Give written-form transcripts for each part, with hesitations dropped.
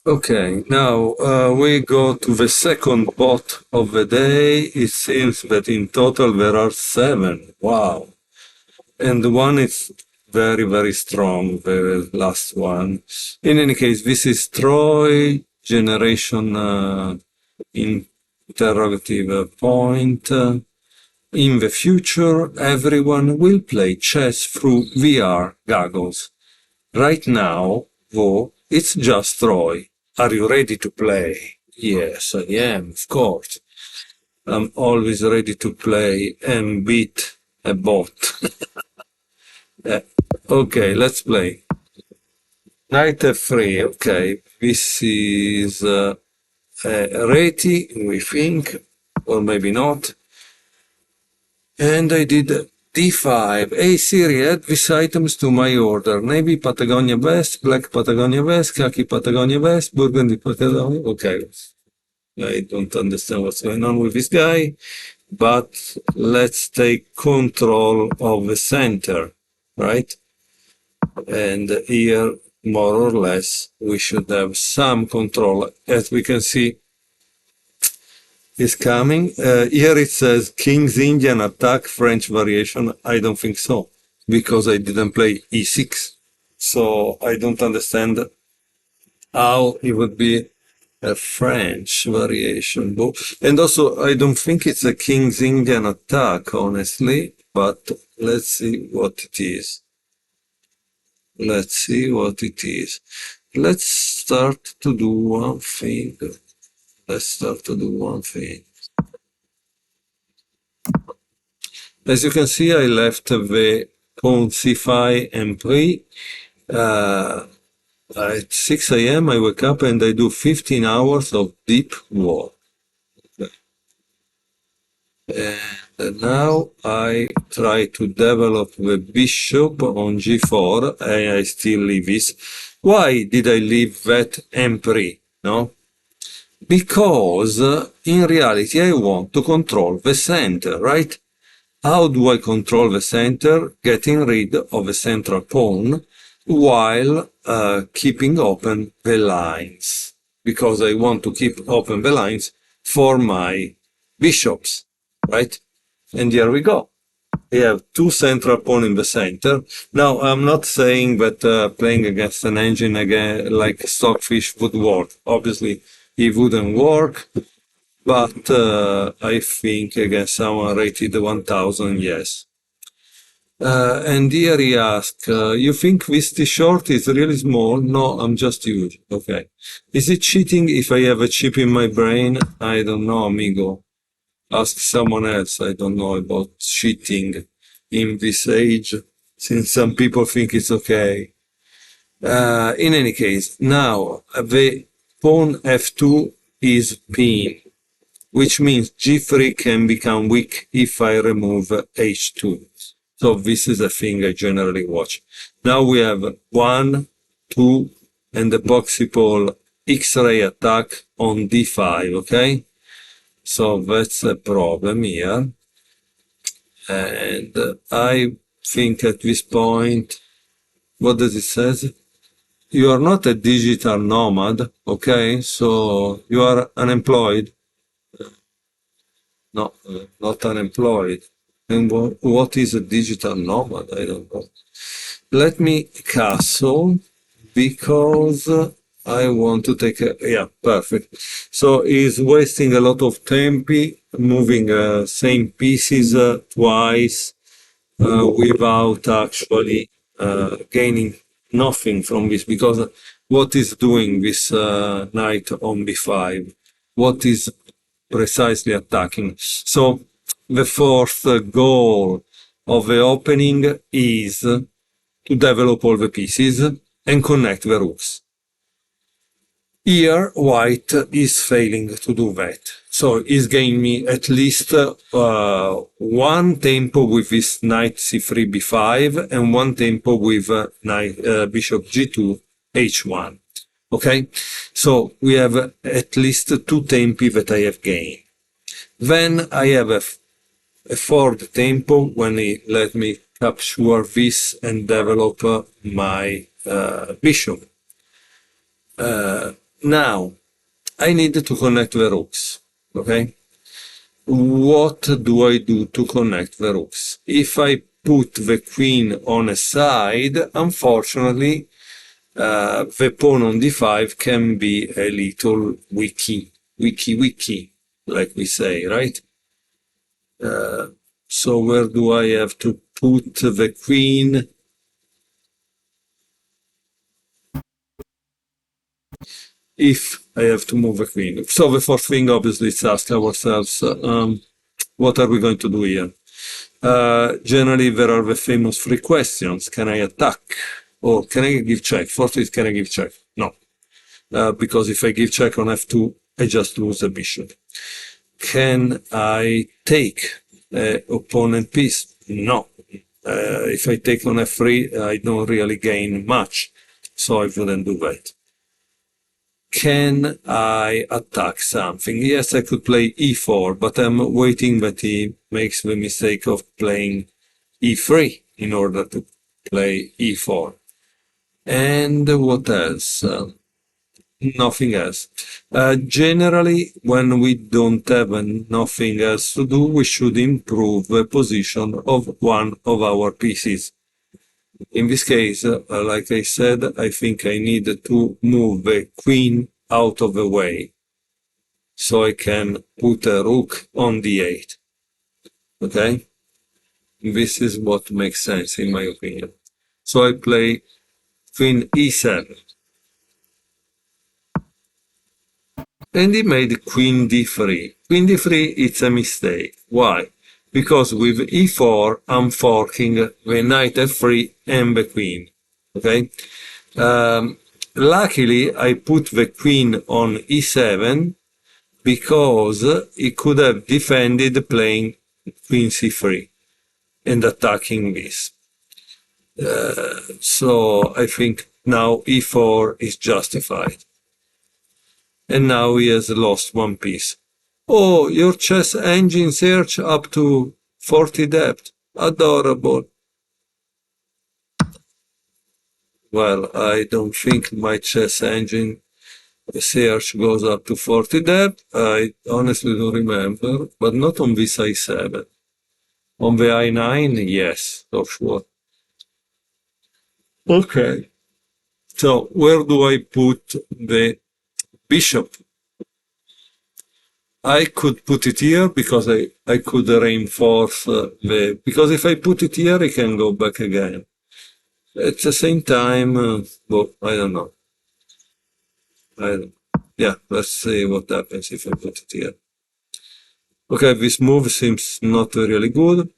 Okay, now we go to the second pot of the day. It seems that in total there are seven. Wow. And one is very, very strong, the last one. In any case, this is Troy Generation interrogative point. In the future, everyone will play chess through VR goggles. Right now, though, it's just Troy. Are you ready to play? Yes, I am, of course. I'm always ready to play and beat a bot. Okay, let's play. Knight f3, okay. This is Reti, we think, or maybe not. And I did d5. Hey Siri, add these items to my order. Navy Patagonia vest, black Patagonia vest, khaki Patagonia vest, burgundy Patagonia. Okay. I don't understand what's going on with this guy, but let's take control of the center, right? And here, more or less, we should have some control. As we can see, is coming. Here it says King's Indian attack French variation. I don't think so, because I didn't play e6. So I don't understand how it would be a French variation. And also, I don't think it's a King's Indian attack, honestly, but let's see what it is. Let's see what it is. Let's start to do one thing. Let's start to do one thing. As you can see, I left the pawn c5 and 3. At 6 a.m. I wake up and I do 15 hours of deep work. And now I try to develop the bishop on g4 and I still leave this. Why did I leave that m3? No? Because in reality I want to control the center, right? How do I control the center? Getting rid of the central pawn while keeping open the lines. Because I want to keep open the lines for my bishops, right? And here we go. We have two central pawns in the center. Now, I'm not saying that playing against an engine again like Stockfish would work. Obviously, it wouldn't work. But I think against someone rated 1000, yes. And here he asks, you think this t-shirt is really small? No, I'm just huge. Okay. Is it cheating if I have a chip in my brain? I don't know, amigo. Ask someone else. I don't know about cheating in this age, since some people think it's okay. In any case, now the pawn f2 is pinned, which means g3 can become weak if I remove h2. So this is a thing I generally watch. Now we have 1, 2, and the boxy pole X-ray attack on d5, okay? So that's a problem here. And I think at this point, what does it say? You are not a digital nomad, okay? So you are unemployed. No, not unemployed. And what is a digital nomad? I don't know. Let me castle because I want to take a, yeah, perfect. So he's wasting a lot of tempi, moving same pieces twice without actually gaining nothing from this, because what is doing this knight on b5? What is precisely attacking? So the fourth goal of the opening is to develop all the pieces and connect the rooks. Here, white is failing to do that. So he's gaining me at least one tempo with this knight c3 b5 and one tempo with bishop g2 h1. Okay, so we have at least two tempi that I have gained. Then I have a fourth tempo when he let me capture this and develop my bishop. Now, I need to connect the rooks, okay? What do I do to connect the rooks? If I put the queen on a side, unfortunately, the pawn on d5 can be a little wiki, like we say, right? So where do I have to put the queen? If I have to move a queen. So the first thing, obviously, is ask ourselves, what are we going to do here? Generally, there are the famous three questions. Can I attack? Or can I give check? First is, can I give check? No. Because if I give check on f2, I just lose the bishop. Can I take opponent piece? No. If I take on f3, I don't really gain much, so I wouldn't do that. Can I attack something? Yes, I could play e4, but I'm waiting that he makes the mistake of playing e3 in order to play e4. And what else? Nothing else. Generally, when we don't have nothing else to do, we should improve the position of one of our pieces. In this case, like I said, I think I need to move the queen out of the way so I can put a rook on d8. Okay? This is what makes sense in my opinion. So I play queen e7. And he made queen d3. Queen d3, it's a mistake. Why? Because with e4, I'm forking the knight f3 and the queen. Okay? Luckily, I put the queen on e7 because he could have defended playing queen c3 and attacking this. So I think now e4 is justified. And now he has lost one piece. Oh, your chess engine search up to 40 depth. Adorable. Well, I don't think my chess engine search goes up to 40 depth. I honestly don't remember, but not on this i7. On the i9, yes, for sure. Okay. So where do I put the bishop? I could put it here because I could reinforce because if I put it here, I can go back again. At the same time, well, I don't know. Yeah, let's see what happens if I put it here. Okay, this move seems not really good.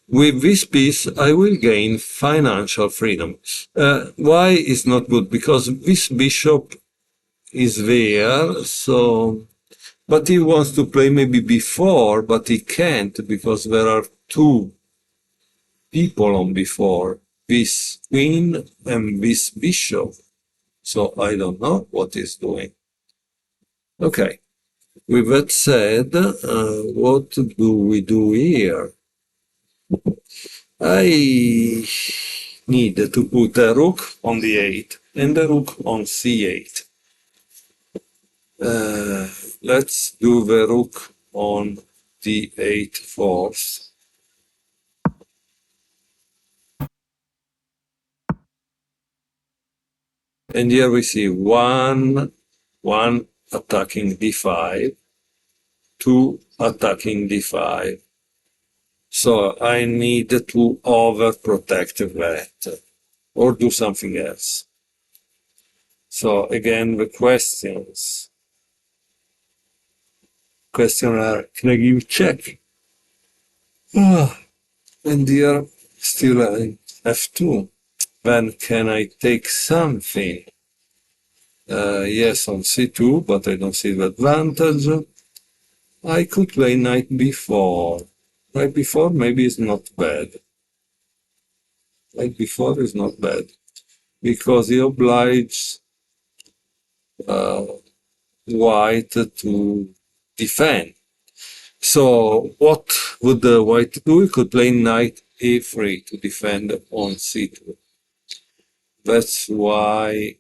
With this piece, I will gain financial freedom. Why is not good? Because this bishop is there, so... But he wants to play maybe b4, but he can't because there are two people on b4, this queen and this bishop. So I don't know what he's doing. Okay, with that said, what do we do here? I need to put a rook on d8 and a rook on c8. Let's do the rook on d8 first. And here we see one attacking d5, two attacking d5. So I need to overprotect that or do something else. So again, the questions. Question are, can I give check? And here still f2. Then can I take something? Yes, on c2, but I don't see the advantage. I could play knight b4. Knight b4 maybe is not bad. Knight b4 is not bad because he obliges white to defend. So what would the white do? He could play knight a3 to defend on c2. That's why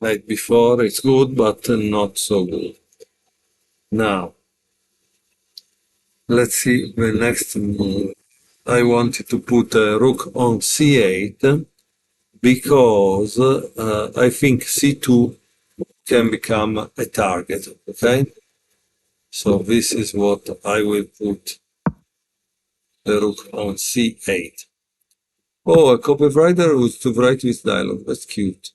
Like before, it's good, but not so good. Now, let's see the next move. I wanted to put a rook on c8 because I think c2 can become a target, okay? So this is what I will put the rook on c8. Oh, a copywriter who's to write this dialogue. That's cute.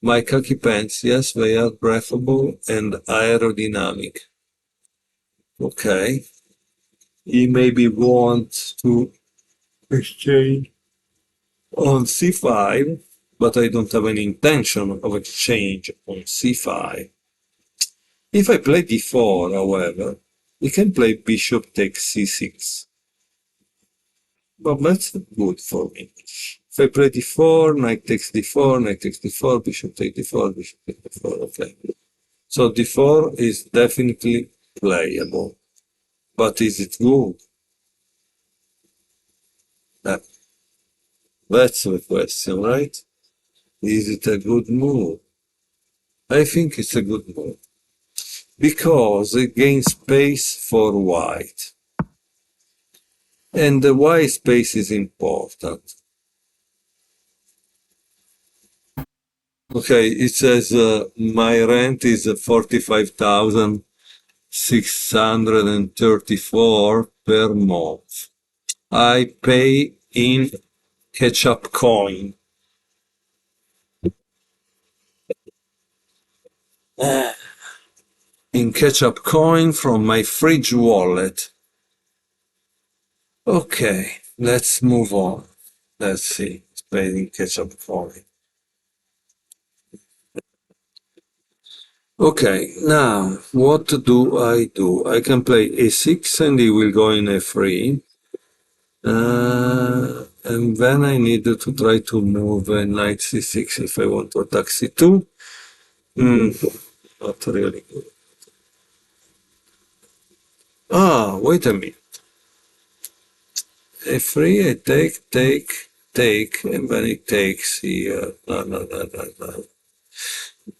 My khaki pants, yes, they are breathable and aerodynamic. Okay. He maybe wants to exchange on c5, but I don't have any intention of exchange on c5. If I play d4, however, he can play bishop takes c6. But that's good for me. If I play d4, knight takes d4, knight takes d4, bishop takes d4, bishop takes d4, okay. So d4 is definitely playable. But is it good? That's the question, right? Is it a good move? I think it's a good move. Because it gains space for white. And the white space is important. Okay, it says my rent is 45,634 per month. I pay in ketchup coin. In ketchup coin from my fridge wallet. Okay, let's move on. Let's see. It's paid in ketchup coin. Okay, now what do? I can play a6 and he will go in a3. And then I need to try to move a knight c6 if I want to attack c2. Not really good. Ah, wait a minute. a3, I take, and then it takes here. No.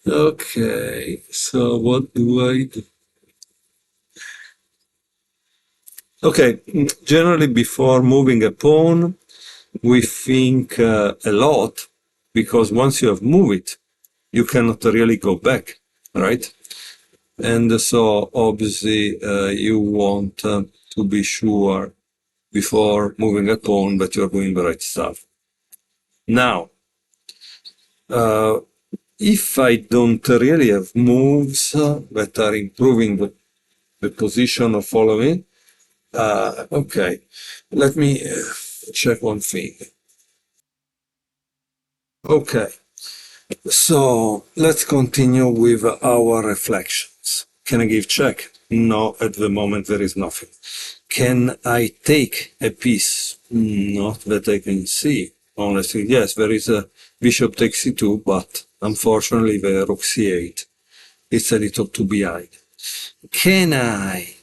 Okay, so what do I do? Okay, generally before moving a pawn, we think a lot, because once you have moved it, you cannot really go back, right? And so obviously you want to be sure before moving a pawn that you're doing the right stuff. Now, if I don't really have moves that are improving the position of following, okay, let me check one thing. Okay, so let's continue with our reflections. Can I give check? No, at the moment there is nothing. Can I take a piece? Not that I can see. Honestly, yes, there is a bishop takes c2, but unfortunately the rook c8. It's a little too behind. Can I,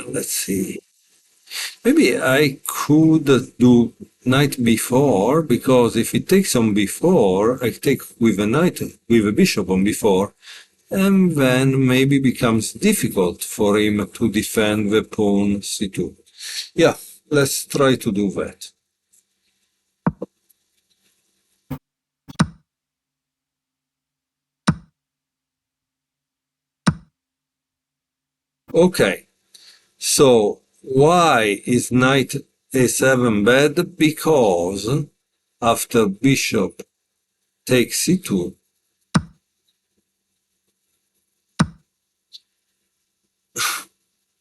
let's see. Maybe I could do knight b4, because if it takes on b4, I take with a knight, with a bishop on b4, and then maybe becomes difficult for him to defend the pawn c2. Yeah, let's try to do that. Okay, so why is knight a7 bad? Because after bishop takes c2,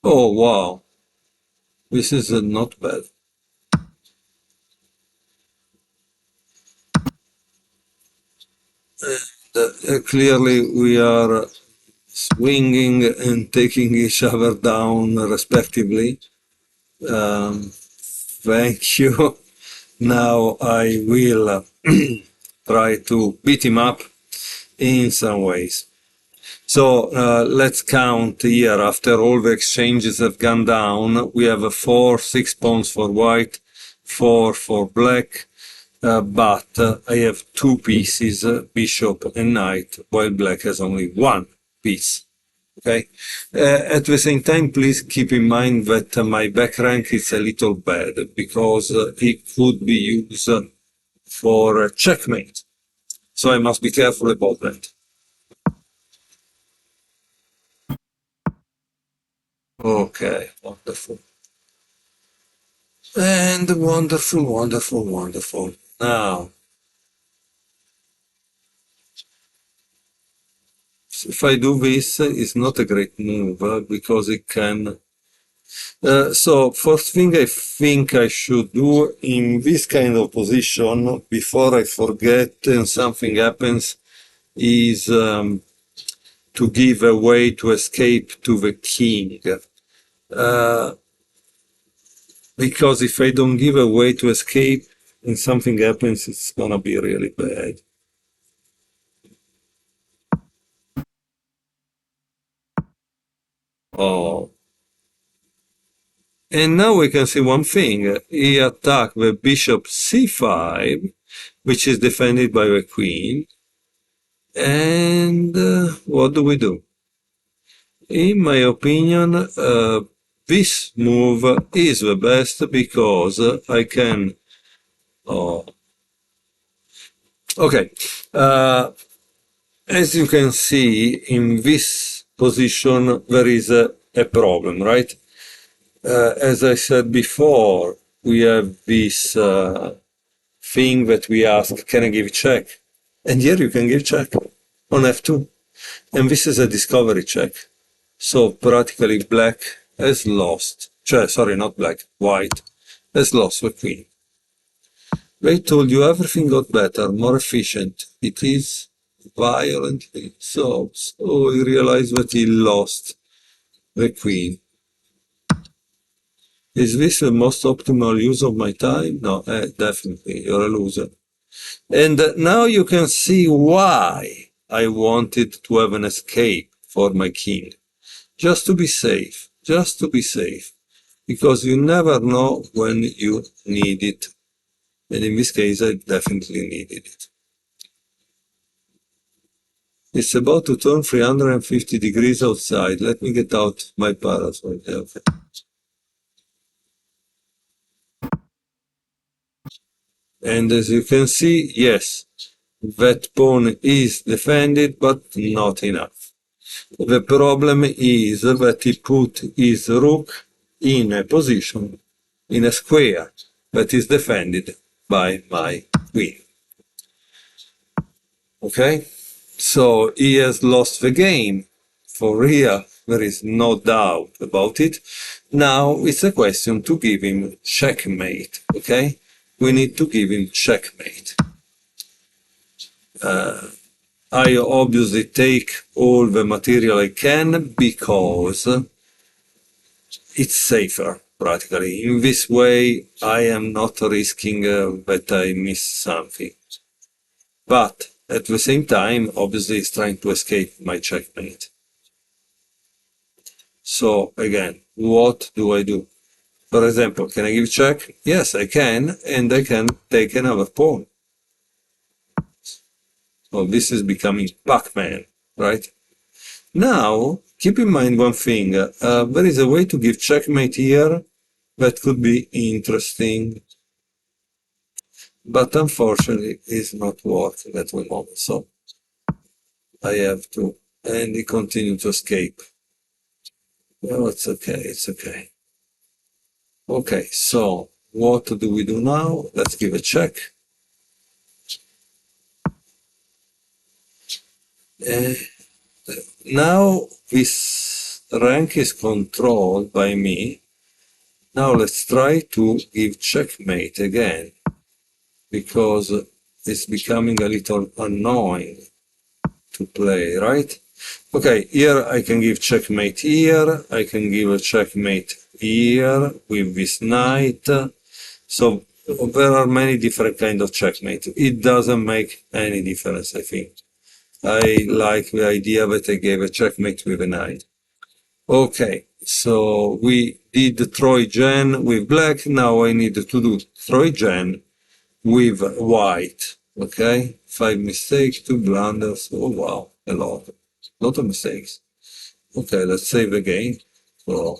oh wow, this is not bad. Clearly we are swinging and taking each other down respectively. Thank you. Now I will try to beat him up in some ways. So let's count here. After all the exchanges have gone down, we have 6 pawns for white, 4 for black, but I have two pieces, bishop and knight, while black has only one piece. Okay. At the same time, please keep in mind that my back rank is a little bad because it could be used for checkmate. So I must be careful about that. Okay, wonderful. And wonderful, wonderful, wonderful. Now, if I do this, it's not a great move because it can. So first thing I think I should do in this kind of position before I forget and something happens is to give a way to escape to the king. Because if I don't give a way to escape and something happens, it's gonna be really bad. Oh. And now we can see one thing. He attacked the bishop c5, which is defended by the queen. And what do we do? In my opinion, this move is the best because I can... Oh. Okay. As you can see, in this position, there is a problem, right? As I said before, we have this thing that we ask, can I give check? And here you can give check on f2. And this is a discovery check. So practically black has lost, sorry, not black, white has lost the queen. They told you everything got better, more efficient. It is violently so. So he realized that he lost the queen. Is this the most optimal use of my time? No, definitely, you're a loser. And now you can see why I wanted to have an escape for my king. Just to be safe, just to be safe. Because you never know when you need it. And in this case, I definitely needed it. It's about to turn 350 degrees outside. Let me get out my parasol. Okay. And as you can see, yes, that pawn is defended, but not enough. The problem is that he put his rook in a position, in a square, that is defended by my queen. Okay? So he has lost the game. For real, there is no doubt about it. Now it's a question to give him checkmate. Okay? We need to give him checkmate. I obviously take all the material I can because it's safer, practically. In this way, I am not risking that I miss something. But at the same time, obviously, it's trying to escape my checkmate. So again, what do I do? For example, can I give check? Yes, I can, and I can take another pawn. So this is becoming Pac-Man, right? Now, keep in mind one thing. There is a way to give checkmate here that could be interesting, but unfortunately, it's not working at the moment. So I have to, and he continued to escape. Well, it's okay, it's okay. Okay, so what do we do now? Let's give a check. Now this rank is controlled by me. Now let's try to give checkmate again, because it's becoming a little annoying to play, right? Okay, here I can give checkmate here, I can give a checkmate here with this knight. So there are many different kinds of checkmate. It doesn't make any difference, I think. I like the idea that I gave a checkmate with a knight. Okay, so we did Trojan with black, now I need to do Trojan with white. Okay, 5 mistakes, 2 blunders. Oh wow, a lot of mistakes. Okay, let's save again. So